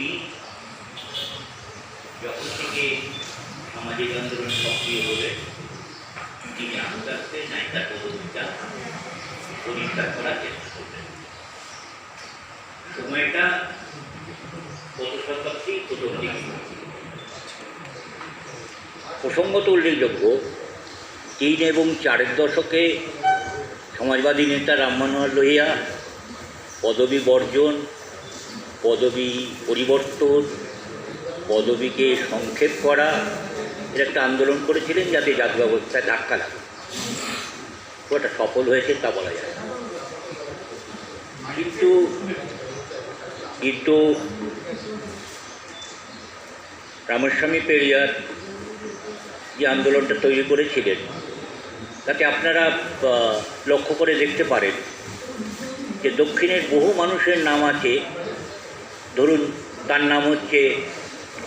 ব্যক্তি যখন থেকে সামাজিক আন্দোলন সক্রিয় হলে তিনি আস্তে আস্তে নায়িকার পদবিটা পরিষ্কার করার চেষ্টা করলেন। সময়টা কত শতাব্দী প্রথম দিকে। প্রসঙ্গত উল্লেখযোগ্য 3 এবং 4 দশকে সমাজবাদী নেতা রাম মনোহর লোহিয়া পদবী বর্জন, পদবী পরিবর্তন, পদবীকে সংক্ষেপ করা এর একটা আন্দোলন করেছিলেন যাতে জাত ব্যবস্থায় ধাক্কা লাগে। ওটা সফল হয়েছে তা বলা যায়। কিন্তু রামস্বামী পেরিয়ার যে আন্দোলনটা তৈরি করেছিলেন তাতে আপনারা লক্ষ্য করে দেখতে পারেন যে দক্ষিণের বহু মানুষের নাম আছে। ধরুন তার নাম হচ্ছে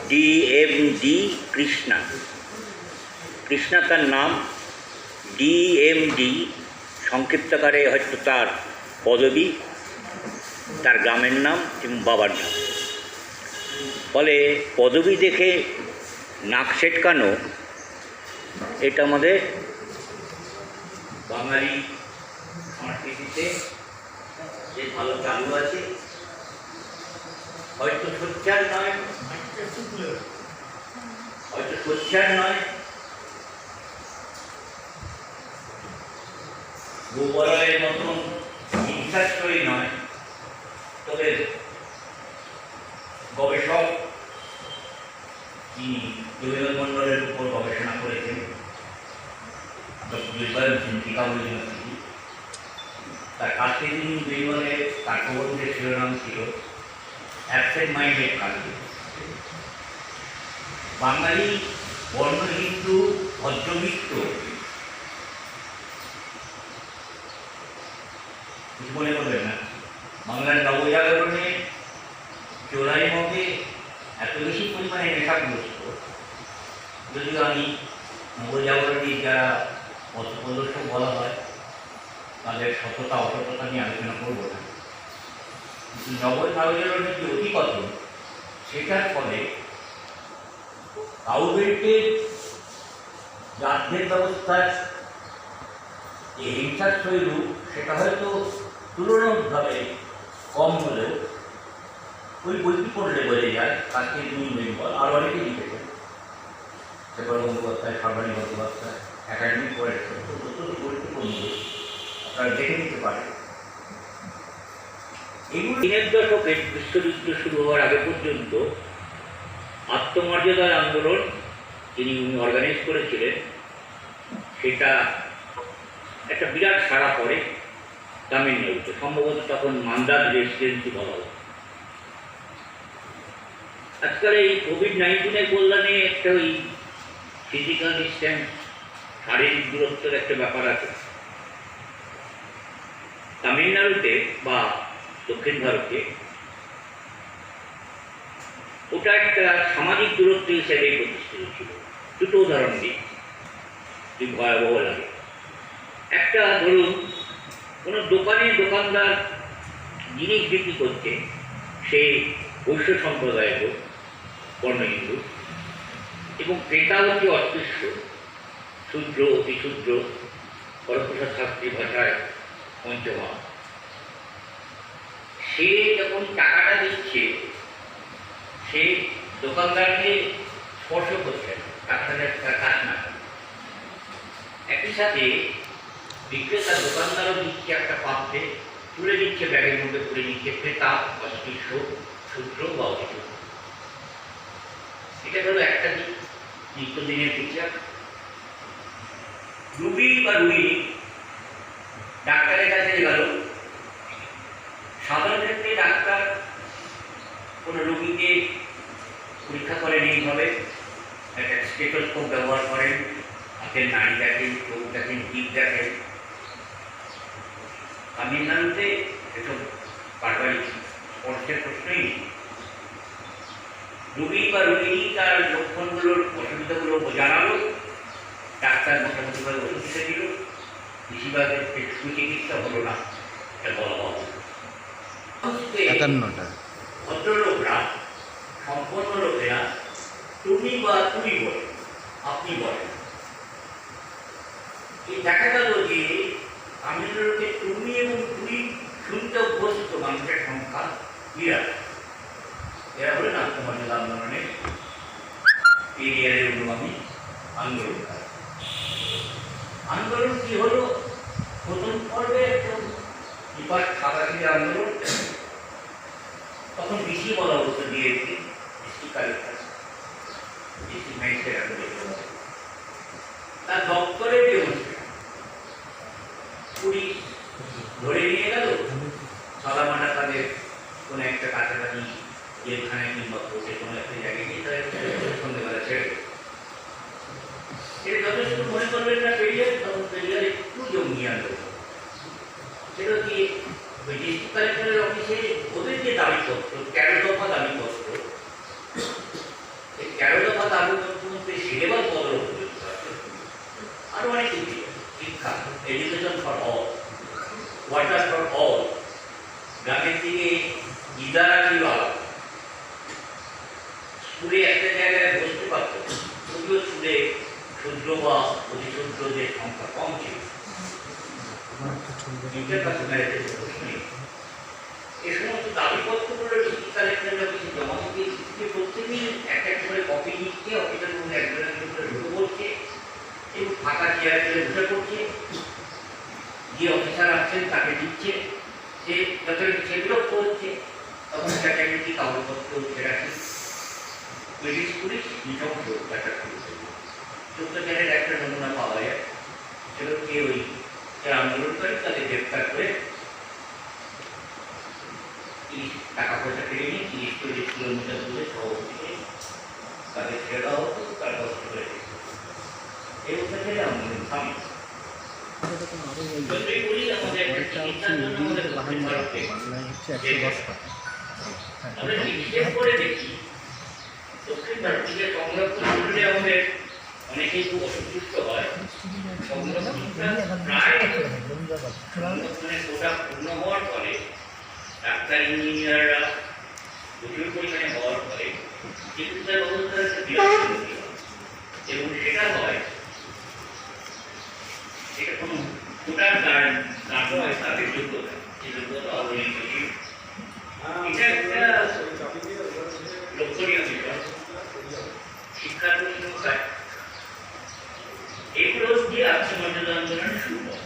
DMD কৃষ্ণা। কৃষ্ণা তার নাম, DMD সংক্ষিপ্তকারে হয়তো তার পদবী, তার গ্রামের নাম এবং বাবার নাম। ফলে পদবী দেখে নাক সেটকানো এটা আমাদের বাঙালি সংস্কৃতিতে যে ভালো চালু আছে। হয়তো সোচ্চার নয়, গোবরের মতন হিংসাশ্রয়ী নয়, তবে গবেষক যিনি জৈব মণ্ডলের উপর গবেষণা করেছেন তার কাছে তিনি জৈবনের কাঠ্যগ্রন্থের শিরোনাম ছিল অ্যাবসেন্ট মাইন্ডেড কালচার। বাঙালি বর্ণ হিন্দু ভদ্রমিত্র মনে করবেন না, বাংলার নবজাগরণে চোরাই মধ্যে এত বেশি পরিমাণে নেশাগ্রস্ত। যদিও আমি নবজাগরণে যারা পথপ্রদর্শক বলা হয় তাদের সততা অসততা নিয়ে আলোচনা করব না, কিন্তু নবজাগরণের যে অধিকতন সেটার ফলে কাউবেল্টের জাতভেদ ব্যবস্থার যে হিংসাশ্রয়ী রূপ সেটা হয়তো তুলনামূলকভাবে কম হলেও ওই বইটি পড়লে বোঝা যায়। আজকে নিউ বেঙ্গল আর অনেকে লিখেছেন, সেবার বন্দ্যোপাধ্যায়, সর্বাণী বন্দ্যোপাধ্যায়, একাডেমিক পড়েছেন, বইটি পড়লে আপনারা দেখে নিতে পারেন। এগুলো 3 দশকে বিশ্বযুদ্ধ শুরু হওয়ার আগে পর্যন্ত আত্মমর্যাদার আন্দোলন যিনি অর্গানাইজ করেছিলেন সেটা একটা বিরাট সাড়া পড়ে তামিলনাড়ুতে। সম্ভবত তখন মান্দার রেসিডেন্সি বলা হতো। আজকাল এই কোভিড-19 কল্যাণে একটা ওই ফিজিক্যাল ডিস্টেন্স, শারীরিক দূরত্বের একটা ব্যাপার আছে। তামিলনাড়ুতে বা দক্ষিণ ভারতে ওটা একটা সামাজিক দূরত্ব হিসেবে প্রতিষ্ঠিত ছিল। দুটো উদাহরণ দিই, যদি ভয়াবহ লাগে। একটা ধরুন কোনো দোকানদার জিনিস বিক্রি করছে, সে বৈশ্য সম্প্রদায়ের লোক, বর্ণ হিন্দু, এবং ক্রেতা হচ্ছে অস্পৃশ্য, শূদ্র, অতিশূদ্র, হরপ্রসাদ শাস্ত্রী ভাষায় পঞ্চমা। সে যখন টাকাটা দিচ্ছে সে দোকানদারকে স্পর্শ করছে না, তার কাজ না। একই সাথে বিক্রেতা দোকানদারও দিচ্ছে একটা পাত্রে, তুলে দিচ্ছে, ব্যাগের মধ্যে তুলে দিচ্ছে ক্রেতা অস্পৃশ্য, শূদ্র বা অতিশূদ্র। এটা হলো একটা দিক, নিত্যদিনের বিচার। রুগী বা রুগী ডাক্তারের কাছে গেল। সাধারণ ক্ষেত্রে ডাক্তার কোনো রোগীকে পরীক্ষা করেন এইভাবে, একটা স্টেথোস্কোপ ব্যবহার করেন, হাতের নাড়ি দেখেন, চোখ দেখেন, টিপ দেখেন। তামিলনাড়ুতে এসব পারিবারিক স্পর্শের প্রশ্নই নেই। রোগী বা রোগিনী তার লক্ষণগুলোর অসুবিধাগুলো জানালো, ডাক্তার মোটামুটিভাবে ওষুধ লিখে দিল, বেশিরভাগের সুচিকিৎসা হলো না, এটা বলা হবে। ভদ্রলোকরা সম্পন্ন লোকেরা তুমি বা তুমি বলে, আপনি বলেন। এই দেখা গেল যে তামিলনাড়ুতে তুমি এবং তুই শুনতে অভ্যস্ত মানুষের সংখ্যা বিরাট। এরা হলেন আত্মমর্যাদা আন্দোলনের পেরিয়ারের অনুগামী আন্দোলন। আন্দোলন কি হলো? প্রথম পর্বে একদম বিপাক সাদাশি আন্দোলন, তখন বেশি বলা হতো দিয়েছি ডিস্ট্রিক্ট কালেক্টর, ডিস্ট্রিক্ট ম্যাজিস্ট্রেট তার দপ্তরে ডেমনস্ট্রেশন, পুলিশ ধরে নিয়ে গেল সাদামাটা তাদের কোনো একটা কাছাকাছি জেলখানায় কিংবা কোর্টে কোনো একটা জায়গায় গিয়ে তাদের সন্ধ্যেবেলা ছেড়ে এটা যথেষ্ট মনে করবেন না পেরিয়ার, তখন পেরিয়ার একটু জঙ্গি আন্দোলন। সেটা কি ওই ডিস্ট্রিক্ট কালেক্টরের অফিসে ওদের যে দাবিপত্র 13 দফা দাবিপত্র, এই 13 দফা দাবিপত্র মধ্যে সিলেবাস বদল আরো অনেক কিছু, শিক্ষা, education for all, water for all, গ্রামের দিকে ইদারা বিভাগ, স্কুলে একটা জায়গায় বসতে পারত, যদিও স্কুলে শূদ্র বা অতিশূদ্রদের সংখ্যা কম ছিল। এই সমস্ত দাবিপত্রগুলো ডিস্ট্রিক্ট কালেক্টরের অফিসে জমা দিয়ে প্রত্যেকদিন একটা করে কপি নিচ্ছে, অফিসের মধ্যে একজনের করে ঢুকে পড়ছে এবং ফাঁকা চেয়ারে করে বসে পড়ছে, যে অফিসার আছেন তাকে দিচ্ছে, সে যখন সে বিরক্ত হচ্ছে তখন ক্যাটাগরি কাগজপত্র ফেরাচ্ছে। ব্রিটিশ পুলিশ নৃশংস ব্যাপার শুরু করবে। চোদ্দজনের একটা নমুনা পাওয়া যায়, সেগুলোকে ওই যারা আন্দোলন করে তাদের গ্রেপ্তার করে 30 টাকা পয়সা কেড়ে নিয়ে 30-40 কিলোমিটার দূরে সভাপতিকে তাদের ছেড়ে দেওয়া হতো, তার কষ্ট করে এই উদ্দেশ্যে আন্দোলন থামে। আমরা বিশেষ করে দেখি দক্ষিণ ভারতীয় সংরক্ষণ করলে আমাদের অনেকেই খুব অসন্তুষ্ট হয়। সংরক্ষণটা প্রায় সংরক্ষণের কোটা পূর্ণ হওয়ার ফলে ডাক্তার ইঞ্জিনিয়াররা প্রচুর পরিমাণে হওয়ার ফলে চিকিৎসার ব্যবস্থার একটা বিরাট উন্নতি হয় এবং সেটা হয়, এটা কোনো কোটার কারণ হয় তাদের যোগ্যতা, যে যোগ্যতা অবহেলিত ছিল। এটা একটা লক্ষণীয় বিষয়। শিক্ষার প্রশংসায় এগুলো দিয়ে আত্মমর্যাদা আন্দোলন শুরু হয়।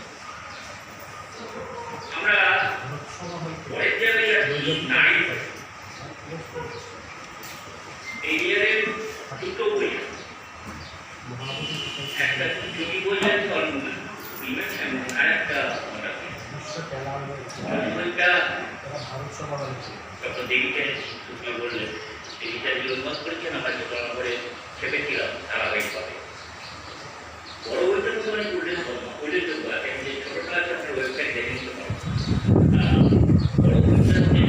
আমরা পরের জায়গায় যাচ্ছি নারী। পেরিয়ারের দুটো বই, একটা ছুটি বই আছে অন্যনা, আর একটা বইটা ডক্টর দেবিচারি বললেন, দেবিচারি অনুবাদ করেছেন, আমরা চোখলা করে ছেপেছিলাম ধারাবাহিকভাবে। বড় বইটা তো মানে উল্লেখযোগ্য আছে, যে ছোটটা আছে আপনার ওয়েবসাইট দেখে নিতে পারেন। বড় বইটা হচ্ছে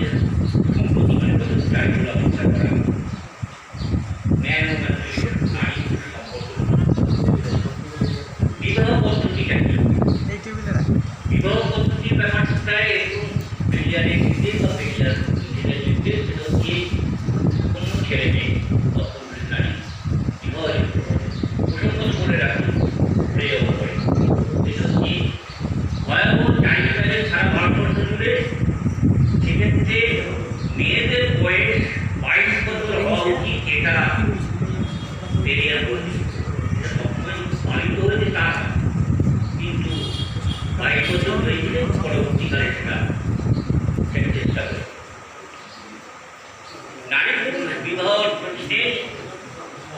সম্প্রতি মানে চারিগুলো আবিষ্কার করা ন্যায় নারী সম্পর্ক বিবাহ পদ্ধতিটা কি, বিবাহ পদ্ধতির ব্যাপারটা এরকম পেরিয়ারের দিকে বা পেরিয়ার দিকে সেটা হচ্ছে কোনো ছেলে মেয়ে অর্থনৈতিক নারী বিবাহের প্রসঙ্গ করে রাখি প্রয়োগ করে, সেটা হচ্ছে ভয়াবহ চাইল্ড ম্যারেজ সারা ভারতবর্ষ জুড়ে। সেক্ষেত্রে মেয়েদের বয়স 22 বছর হওয়া উচিত, এটা পেরিয়ার বলছে। সবসময় পালিত হয়েছে তা, কিন্তু 22 বছর হয়ে গেলে পরবর্তীকালে সেটা চেষ্টা করে। নারী পুরুষ বিবাহ প্রশ্নে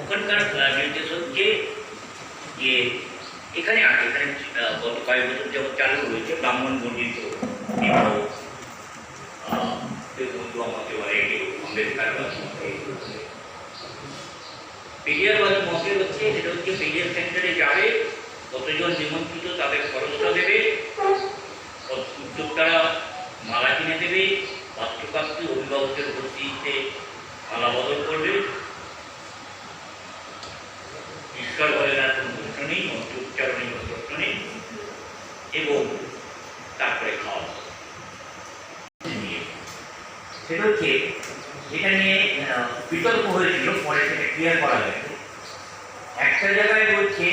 ওখানকার নির্দেশ হচ্ছে যে এখানে আছে, এখানে গত কয়েক বছর যেমন চালু হয়েছে ব্রাহ্মণ বর্ণিত বিবাহ, আমাকে বলে আম্বেদকারবাদী মতে, পেরিয়ারবাদী মতে হচ্ছে সেটা হচ্ছে পেরিয়ার সেন্টারে যাবে, কতজন নিমন্ত্রিত তাদের খরচটা দেবে, উদ্যোক্তারা মালা কিনে দেবে, পাত্রপাত্রী অভিভাবকের উপস্থিতিতে মালা বদল করবে, ঈশ্বর বলে না কোনো প্রশ্ন নেই, মন্ত্র উচ্চারণে কোনো প্রশ্ন নেই, এবং তারপরে খাওয়া সেটা হচ্ছে যেটা নিয়ে বিতর্ক হয়েছিল, পরে সেটা ক্লিয়ার করা গেছে। একটা জায়গায় বলছে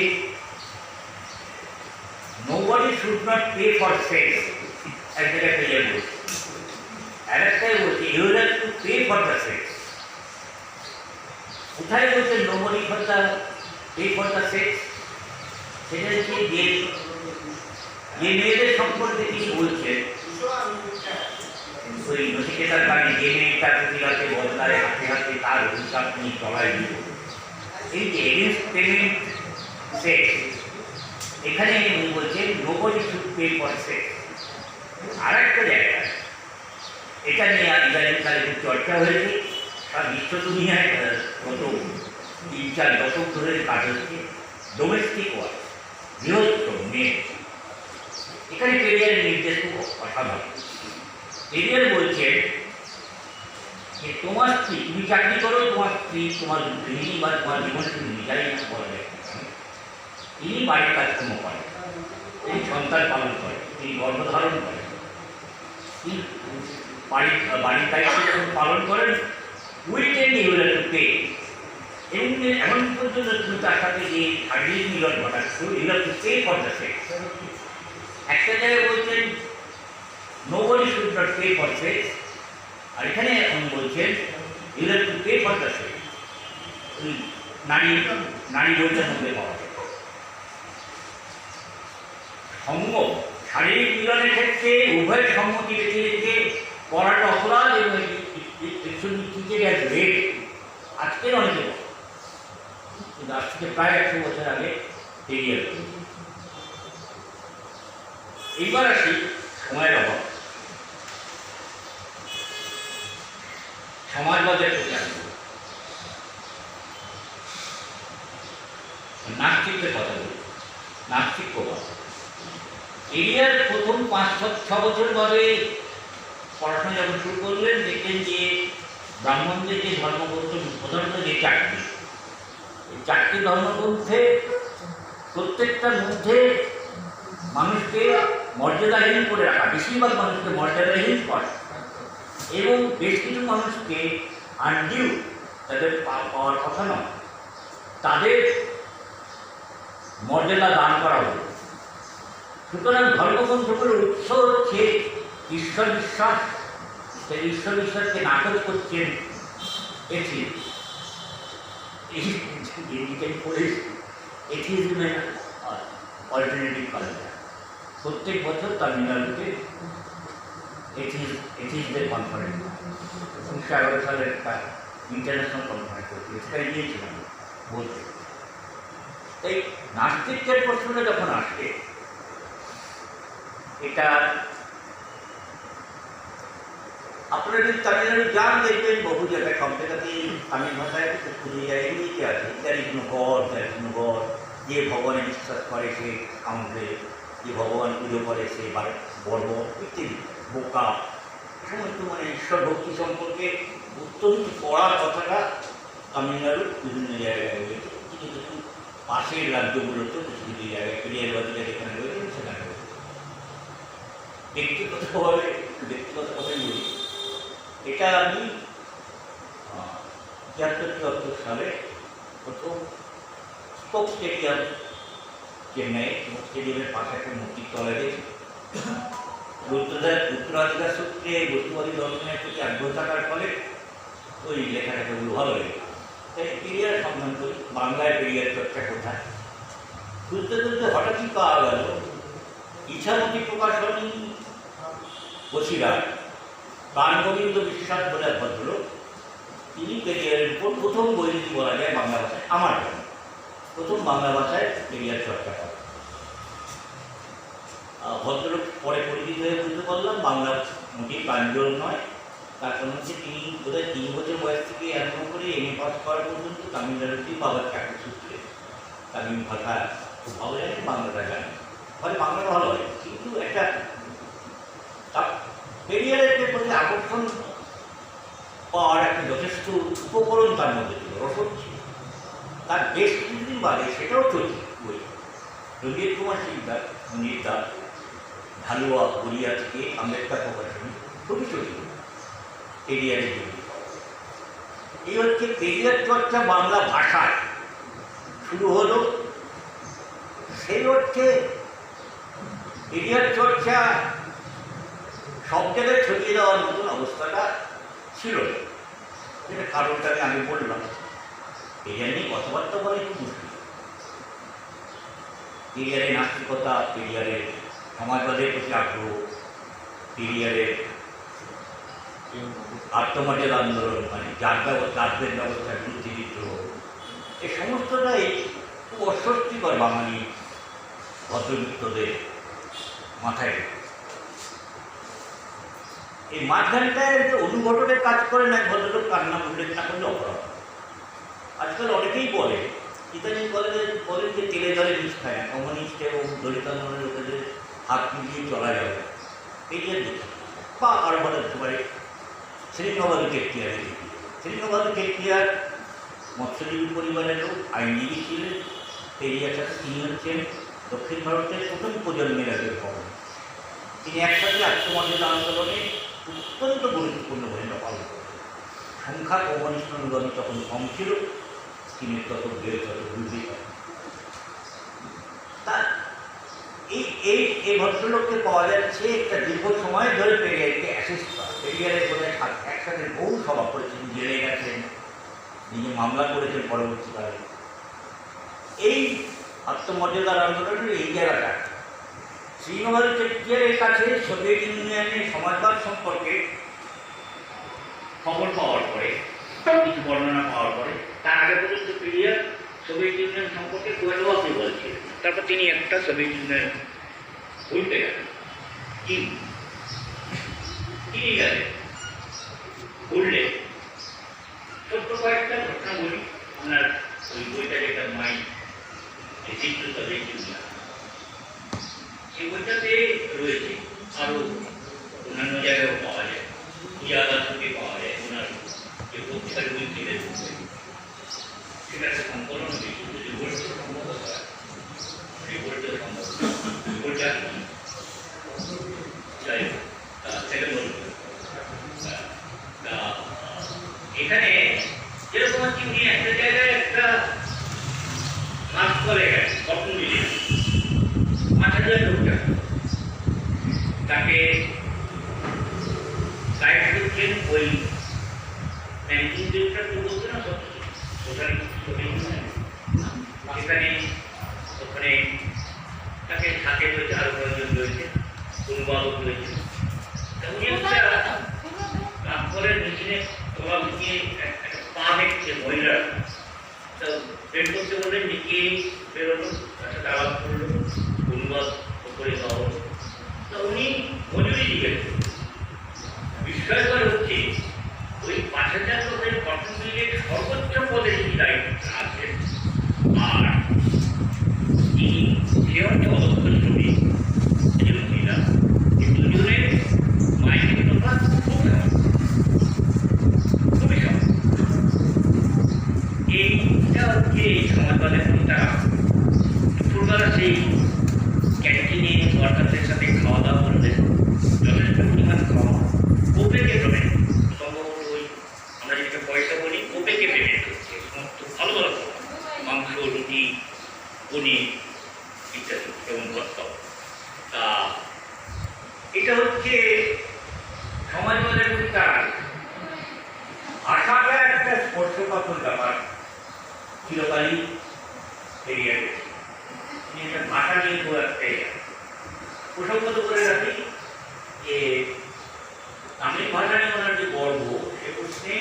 nobody should not pay for sex, এক জায়গায় ক্লিয়ার বলছে। আর একটাই বলছে you have to pay for the sex। কোথায় বলছে nobody for the pay for the sex? সেটা হচ্ছে যে মেয়েদের সম্পর্কে তিনি বলছেন, ওই নচিকেতার কারণে যে মেয়েটা প্রতিরাতে বদলায় হাতে হাতে তার অভিশাপ নিয়ে চলায় দিব, এই যে এগেনস্ট পেমেন্ট সেক্স, এখানে উনি বলছেন nobody should pay for sex. আর একটা জায়গা এটা নিয়ে ইদানিংকালে খুব চর্চা হয়েছে, আর বিশ্ব দুনিয়ায় গত 3-4 দশক ধরে কাজ হচ্ছে ডোমেস্টিক ওয়ার্ক, গৃহস্থ মেয়ে। এখানে কেরিয়ারের নির্দেশ খুব অসাধারণ। কেরিয়ার বলছেন যে তোমার স্ত্রী, তুমি চাকরি করো, তোমার স্ত্রী তোমার গৃহিণী বা তোমার জীবনে তুমি যাই না বলবে, তিনি বাড়ির কাজকর্ম করেন, তিনি সন্তান পালন করেন, তিনি গর্ভধারণ করেন, তিনি বাড়ির দায়িত্ব যখন পালন করেন উইকেন্ড ইউল টু পে। এমন পর্যন্ত তুমি তার সাথে যে শারীরিক মিলন ঘটাচ্ছ you'll to pay for the sex. একটা জায়গায় বলছেন nobody should not pay for sex, আর এখানে উনি বলছেন you have to pay for the sex। নারী বইটার মধ্যে পাওয়া যায় সঙ্গ, শারীরিক মিলনের ক্ষেত্রে উভয় সম্মতি রেখে রেখে করাটা অপরাধ এবং রেট আজকের অনেকে, কিন্তু আজ থেকে প্রায় 100 বছর আগে বেরিয়ে গেল। এইবার আসি সময়ের অভাব, সমাজবাদের প্রতি আসবো, নাস্তিকদের কথা বলি। নাস্তিক প্রভাব এরিয়ার প্রথম 5-6 বছর ভাবে পড়াশোনা যখন শুরু করলেন, দেখলেন যে ব্রাহ্মণদের যে ধর্মগ্রন্থ প্রধানত যে 4টি, এই 4টি ধর্মগ্রন্থে প্রত্যেকটার মধ্যে মানুষকে মর্যাদাহীন করে রাখা, বেশিরভাগ মানুষকে মর্যাদাহীন করে এবং বেশ কিছু মানুষকে আনডিউ, তাদের পাওয়ার কথা নয়, তাদের মর্যাদা দান করা হলো। সুতরাং ধর্মগ্রন্থগুলোর উৎস হচ্ছে ঈশ্বর বিশ্বাস। সেই ঈশ্বর বিশ্বাসকে নাটক করছেন এথিজমের অল্টারনেটিভ কালচার। প্রত্যেক বছর তামিলনাড়ুতে এথিজদের কনফারেন্স, 1911 সালের একটা ইন্টারন্যাশনাল কনফারেন্স হচ্ছিল, সেটাই গিয়েছিলাম বলতে। তাই নাস্তিকের প্রশ্নটা যখন আসে, এটা আপনারা যদি তামিলনাড়ু যান দেখবেন বহু জায়গায় সব জায়গাতেই তামিল ভাষায় খুঁজে যায় এমনিতে আছে, যারই কোনো গড় যে ভগবানে বিশ্বাস করে সে কাউন্টে, যে ভগবান পুজো করে সে বর্ব ইত্যাদি, বোকা, সমস্ত মানে ঈশ্বর ভক্তি সম্পর্কে অত্যন্ত পড়া কথাটা তামিলনাড়ুর বিভিন্ন জায়গায় রয়েছে। কিছু কিছু পাশের রাজ্যগুলোতে কিছু কিছু জায়গায় পেরিয়ারবাদীরা যেখানে রয়েছে সেখানে রয়েছে। ব্যক্তিগত কথাই বলি, এটা আমি 73-74 সালে প্রথম স্পোক স্টেডিয়াম চেন্নাই, স্টেডিয়ামের পাশে একটা মূর্তির তলায় দেখি। উত্তরাধিকার সূত্রে বস্তুবাদী দর্শনের প্রতি আগ্রহ থাকার ফলে ওই লেখাটাকে ভালো লেগে, তাই পেরিয়ার সন্ধান করি, বাংলায় পেরিয়ার চর্চা কোথায়। খুঁজতে খুঁজতে হঠাৎই পাওয়া গেল ইচ্ছামতি প্রকাশনী বসিরহাট, প্রাণগোবিন্দ বিশ্বাস বলে ভদ্রলোক, তিনি পেরিয়ারের উপর প্রথম বই যদি বলা যায় বাংলা ভাষায়, আমার প্রথম বাংলা ভাষায় পেরিয়ার চর্চা করে। ভদ্রলোক পরে পরিচিত হয়ে বুঝতে পারলাম বাংলা মোটেই প্রাঞ্জল নয়। তার কারণ হচ্ছে তিনি বোধহয় 3 বছর বয়স থেকে আরম্ভ করে এমএ পাস করা পর্যন্ত তামিলনাড়ুতেই বাবার চাকরি সূত্রে তামিল ভাষা খুব ভালো জানে, বাংলাটা জানে, ফলে বাংলাটা ভালো হয়। কিন্তু একটা পেরিয়ারের প্রতি আকর্ষণ পাওয়ার একটা যথেষ্ট উপকরণ তার মধ্যে ছিল, রসদ ছিল। তার বেশ কিছুদিন বাদে সেটাও চলছে বই। রবীন্দ্র কুমার সিকদার, মনির দাস, ঢালুয়া গড়িয়া থেকে আম্বেদকর প্রকাশনী, খুবই চলছিল পেরিয়ারের জন্য। এই হচ্ছে পেরিয়ার চর্চা বাংলা ভাষায় শুরু হলো। সেই হচ্ছে পেরিয়ার চর্চা সব জায়গায় ছড়িয়ে দেওয়ার মতন অবস্থাটা ছিল না। যেটা কারণটা আমি বললাম, পেরিয়ার নিয়ে কথাবার্তা বলে খুব মুশকিল। পেরিয়ারের নাস্তিকতা, পেরিয়ারের সমাজবাদের প্রতি আগ্রহ, পেরিয়ারের আত্মমর্যাদা আন্দোলন, মানে জাতদের ব্যবস্থার বিরুদ্ধে বিদ্রোহ, এই সমস্তটাই খুব অস্বস্তিকর বাঙালি ভদ্রমিত্রদের মাথায়। এই মাঝখানটায় যে অনুঘটনের কাজ করে না, ভদ্রলোক কান্না উল্লেখ না করলে অপরাধ। আজকাল অনেকেই বলে, ইতালি বলেন যে তেলে জলে মিশ খায় না, কমিউনিস্ট এবং দলিত আন্দোলনের লোকেদের হাত মিলিয়ে চলা যাবে। পেরিয়ার দিকে বা আরো বলা যেতে পারে শ্রীনবাদু টেকটিয়ারের দিকে। শ্রীনবাদু টেকটিয়ার মৎস্যজীবী পরিবারের লোক, আইনজীবী ছিলেন। পেরিয়ার সাথে তিনি হচ্ছেন দক্ষিণ ভারতের প্রথম প্রজন্মের একজন কবি। তিনি একসাথে আত্মমর্যাদা আন্দোলনে অত্যন্ত গুরুত্বপূর্ণ ভূমিকা পালন করেন। সংখ্যা কমিউনিস্ট অনুগামী তখন কম ছিল, তিনি তত বুঝতেই পারেন। তার এই ভদ্রলোককে পাওয়া যাচ্ছে একটা দীর্ঘ সময় ধরে পেরিয়ারকে অ্যাসিস্ট করা। পেরিয়ারের বোধহয় একসাথে বহু সভা করেছেন, জেলে গেছেন, নিজে মামলা করেছেন পরবর্তীকালে। এই আত্মমর্যাদার আন্দোলনের এই জায়গাটা শ্রীনবাদু টেকটিয়ারের কাছে সোভিয়েত ইউনিয়নের সমাজবাদ সম্পর্কে খবর পাওয়ার পরে, কিছু বর্ণনা পাওয়ার পরে, তার আগে পর্যন্ত পেরিয়ার সোভিয়েত ইউনিয়ন সম্পর্কে খুব একটা ওয়াকি বলছিলেন। তারপর তিনি একটা সোভিয়েত ইউনিয়ন বলতে গেলেন, তিনি গেলেন বললে ছোট্ট কয়েকটা ঘটনা বলি। আপনার ওই বইটা যেটা মাই চিত্র সোভিয়েত ইউনিয়ন, সেই বইটাতে রয়েছে, আরো অন্যান্য জায়গায়ও পাওয়া যায়, ইয়াদার থেকে পাওয়া যায়। ওনার যে পত্রিকার বই থেকে সেটা একটা সংকলন হয়েছে, যদি বলতে সম্ভব হয়, সেই বলতে সম্ভব বলতে যাই হোক, সেটা বলব। এখানে যেরকম হচ্ছে উনি একটা জায়গায় একটা মাছ করে গেছে, স্বপ্ন মিলিয়ে ৫,০০০ লোকটা তাকে গাইড করছেন। ওই ব্যাংকিং ডিরেক্টর তো বলছে না, সোশ্যাল সেখানে ওখানে তাকে সাথে রয়েছে, আরো কয়েকজন রয়েছে, অনুবাদক রয়েছে। উনি একটা কাপড়ের মেশিনে তোলা দিয়ে একটা পা দেখছে মহিলা, তো বের করতে বললেন, নিচে বেরোলো, তার সাথে আলাপ করলো, অনুবাদ করে দেওয়া হলো। তো উনি মজুরি জিজ্ঞেস করলেন। বিস্ময়কর হচ্ছে ওই ৫,০০০ লোকের কটন মিলের সর্বোচ্চ পদে যিনি দায়িত্ব আছেন, আর তিনি সে হচ্ছে অদক্ষ শ্রমিক মহিলা, এই দুজনের মাইনের তফাৎ খুবই সব। এইটা হচ্ছে সমাজবাদের তারা দুপুরবেলা সেই ক্যান্টিনে ওয়ার্কারদের সাথে খাওয়া দাওয়া করলেন, যথেষ্ট পরিমাণ খাওয়া, ওপেকে পেমেন্ট, সম্ভবত ওই আমরা যেটা পয়সা বলি ওপেকে পেমেন্ট হচ্ছে, সমস্ত ভালো ভালো খাওয়া, মাংস, রুটি, পনির ইত্যাদি এবং ভর্তা। তা এটা হচ্ছে সমাজবাদের প্রতি তার ভাষাটা একটা স্পর্শকাতর ব্যাপার চিরকালই পেরিয়ে গেছে। তিনি একটা ভাষা নিয়ে খুব একটা প্রসঙ্গত করে রাখি যে তামিল ভাষা নিয়ে ওনার যে গর্ব, সে প্রশ্নে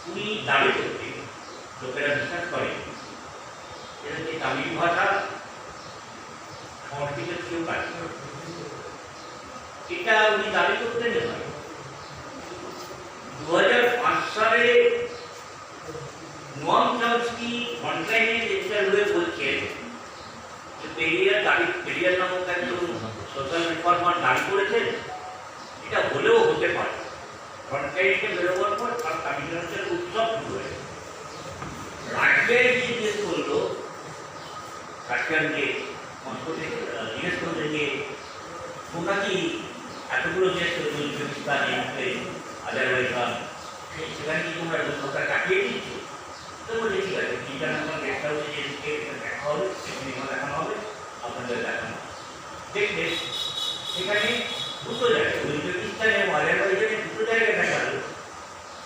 উনি দাবি করতেন, লোকেরা বিশ্বাস করেন যে তামিল ভাষা সংস্কৃতের চেয়েও কাছে। এটা উনি দাবি করতেন না। 2005 সালে নোয়াম চমস্কি অনলাইনে লেকচার হয়ে বলছেন যে পেরিয়ার নামক একজন সোশ্যাল রিফর্মার দাবি করেছেন, এটা হলেও হতে পারে। ফ্রন্টলাইনে বেরোবার পর আর তামিলনাড়ুর উৎসব শুরু হয়ে রাশিয়ায় গিয়ে জিজ্ঞেস করলো, রাশিয়ানকে জিজ্ঞেস করলেন যে তোমরা কি এতগুলো দেশ, উজবেকিস্তান, ইউক্রেন, আজারবাইজান, সেখানে কি তোমরা রূপকথা কাটিয়ে দিচ্ছ? তো বলে ঠিক আছে, ইন্টারন্যাশনাল গেস্ট হাউসে যে দেখা হবে, সিনেমা দেখানো হবে, আপনাদের দেখানো দেখবে। সেখানে দুটো জায়গায়, উজবেকিস্তান এবং আজারবাইজানে দুটো জায়গায় দেখা গেল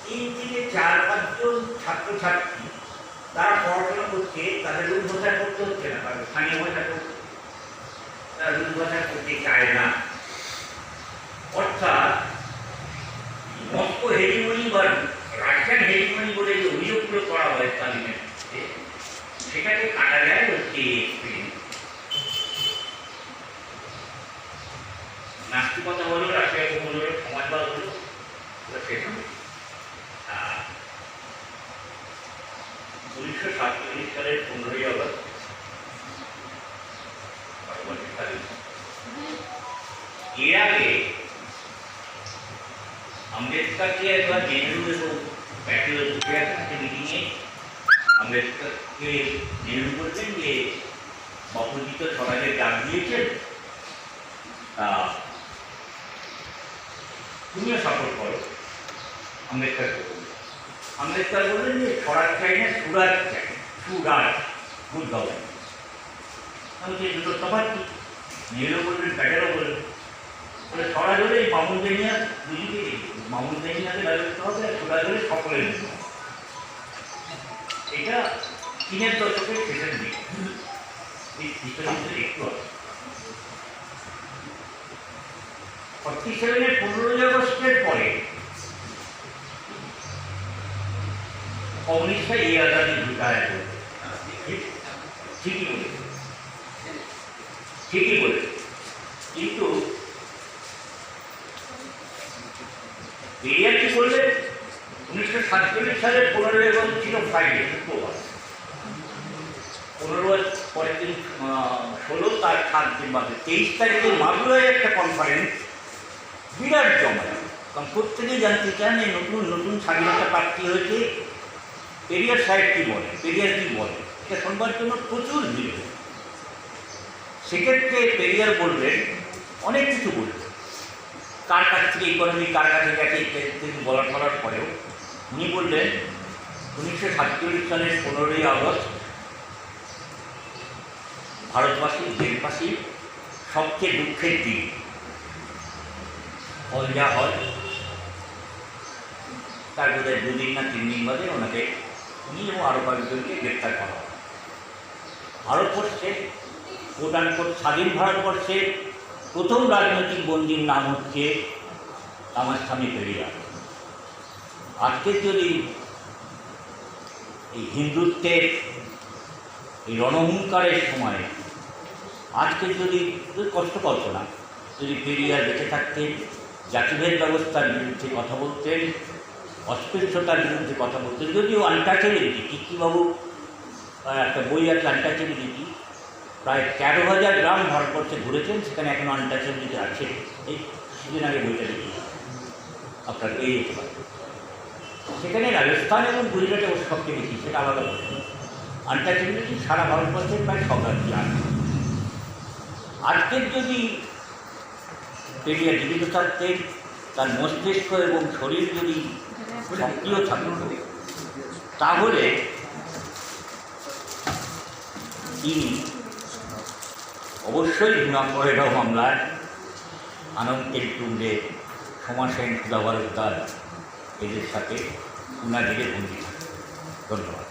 3 থেকে 4-5 জন ছাত্রছাত্রী তারা পড়াশোনা করছে, তাদের রুট ভাষা করতে হচ্ছে না, তাদের স্থানীয় ভাষা করতে, তারা রুট ভাষা করতে চায় না। অর্থাৎ মস্কো হেজিমনি বা রাশিয়ান হেজিমনি বলে যে অভিযোগগুলো করা হয় তালিমের ক্ষেত্রে, সেটাকে কাটা যায় হচ্ছে এই এক্সপেরিমেন্ট। নাস্তিকতা হলো, রাশিয়া কখন হলো, সমাজবাদ হলো, সেখানে 1947 সালের 15ই আগস্ট এর আগে আম্বেদকরকে একবার নেহরু এবং প্যাটেল বসে আছেন একটা মিটিংয়ে। আম্বেদকরকে নেহরু বলছেন যে বাপুজি তো সমাজের ডাক দিয়েছেন, তুমিও সাপোর্ট করো। আম্বেদকর বললেন যে স্বরাজ চাই না, সুরাজ চাই, সুরাজ, গুড গভর্নমেন্ট। আমি যে দুটো তফাৎ কি? নেহরু বললেন, প্যাটেলও বললেন, বলে স্বরাজ হলে মামুন দেনিয়া দুদিকে, মামুন দেনিয়াকে ব্যবস্থা হবে, আর সুরাজ হলে সকলের জন্য। এটা 3-এর দশকের শেষের দিকে, এই বিশ্বযুদ্ধের একটু আছে। 47-এর 15ই আগস্টের পরে কমিউনিস্টরা এই আজাদি ঘুটায় করবে, ঠিকই বলেছে, ঠিকই বলেছে। কিন্তু পেরিয়ার কি করলে 1947 সালের 15ই আগস্ট ছিল ফ্রাইডে, শুক্রবার। 15 পরের দিন 16, তার 7 দিন বাদে 23 তারিখে মাগুরায় একটা কনফারেন্স, বিরাট জমা। কারণ প্রত্যেকেই জানতে চান এই নতুন নতুন স্বাধীনতা প্রাপ্তি হয়েছে, পেরিয়ার সাহেব কী বলে, পেরিয়ার কী বলে, এটা শুনবার জন্য প্রচুর ভিড়। সেক্ষেত্রে পেরিয়ার বললেন, অনেক কিছু বললেন, কার কাছ থেকে ইকোনমি কার কাছে গেছে ইত্যাদি বলার পরেও উনি বললেন 1947 সালের 15ই আগস্ট ভারতবাসীর, দেশবাসীর সবচেয়ে দুঃখের দিন। ফল যা হয় তার বোধহয় 2 দিন না 3 দিন বাদে ওনাকে, উনি এবং আরও কয়েকজনকে গ্রেপ্তার করা হয়। ভারতবর্ষে কোট স্বাধীন ভারতবর্ষের প্রথম রাজনৈতিক বন্দীর নাম হচ্ছে রামাস্বামী পেরিয়ার। আজকে যদি এই হিন্দুত্বের এই রণহুঙ্কারের সময়, আজকে যদি কষ্ট কল্পনা, যদি পেরিয়ার বেঁচে থাকতেন, জাতিভেদ ব্যবস্থার বিরুদ্ধে কথা বলতেন, অস্পৃশ্যতার বিরুদ্ধে কথা বলতেন, যদিও আনটাচেবিলিটি, কীবাবু একটা বই আছে আনটাচেবিলিটি, প্রায় 13,000 গ্রাম ভারতবর্ষে ঘুরেছেন, সেখানে এখন আনটাচেবিলিটি আছে। এই কিছুদিন আগে বইটা দেখি, আপনার পেয়ে যেতে পারে। সেখানে রাজস্থান এবং গুজরাটে ওর সবচেয়ে বেশি, সেটা আলাদা প্রশ্ন। আনটাচেবিলিটি সারা ভারতবর্ষের প্রায় সব রাজ্যে আছে। আজকের যদি পেরিয়ার জীবিত থাকতেন, তার মস্তিষ্ক এবং শরীর যদি সক্রিয় থাকত, তাহলে তিনি অবশ্যই ভীমাম্বরেরাও মামলার, আনন্দের টুন্ডে, সমাসেন, সুধা ভারদ্বাজ এদের সাথে উনাদের বন্দী থাকে। ধন্যবাদ।